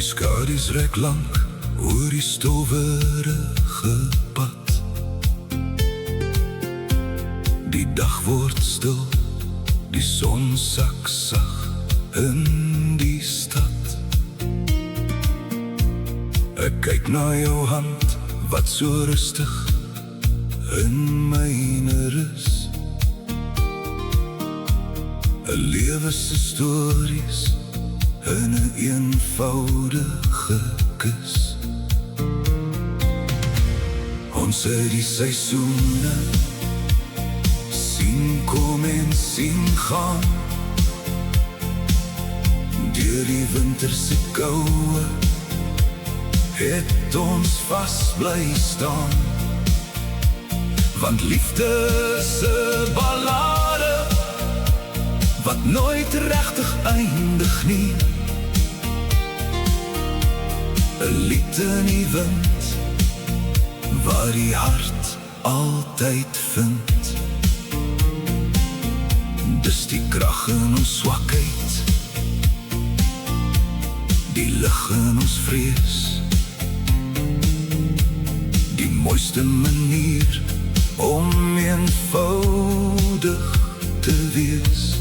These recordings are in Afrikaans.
skadu's rek lank oor die stowwerige pad. Die dag word stil, die son sak sag in die stad. Ek kyk na jou hand, wat so rustig in myne rus. 'n lewe se stories in 'n eenvoudige kus. Ons het die seisoene sien kom en sien gaan, deur die winter se koue het ons vas bly staan. Want liefde se ballade wat nooit regtig eindig nie, 'n lied in die wind waar die hart altyd vind. Dis die krag in ons swakheid, die lig in ons vrees, die mooiste manier om eenvoudig te wees.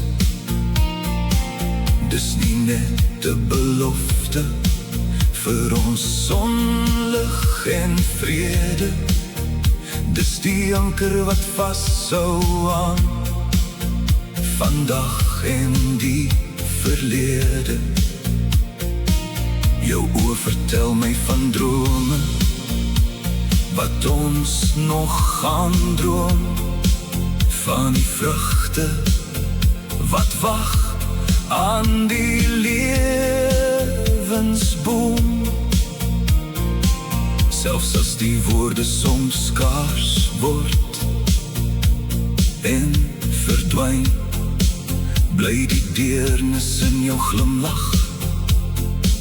Dis nie net 'n belofte vir ons sonlig en vrede, dis die anker wat vashou aan vandag en die verlede. Jou oë vertel my van drome wat ons nog gaan droom, van die vrugte wat wag aan die lewensboom. Selfs as die woorde soms skaars word en verdwyn, bly die deernis in jou glimlach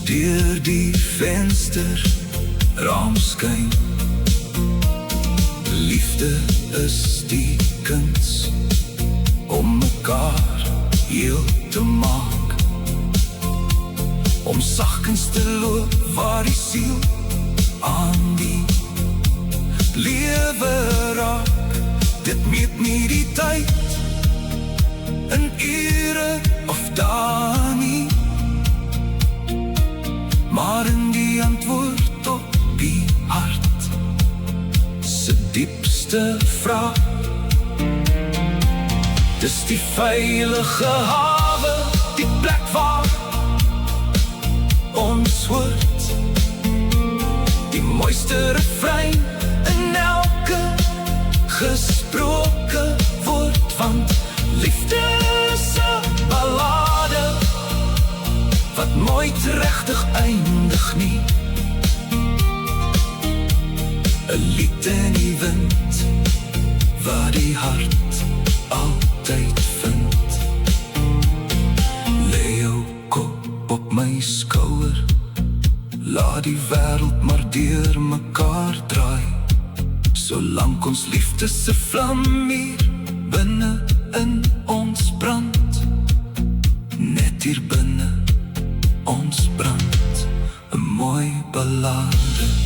deur die venster raam skyn. Liefde is die kuns om mekaar heel te maak, om sagkens te loop waar die siel aan die lewe raak. Dit meet nie die tyd in ure of dae nie, maar in die antwoord op die hart se diepste vraag. Dis die veilige hawe, die plek waar ons hoort die mooiste refrein in elke gesproke woord. Want liefde se ballade wat nooit regtig eindig nie, 'n lied in die wind waar die hart altyd vind. Lê jou kop op my skouer, laat die wêreld maar deur mekaar draai, solank ons liefde se vlam hier binne in ons brand. Net hier binne ons brand 'n mooi ballade.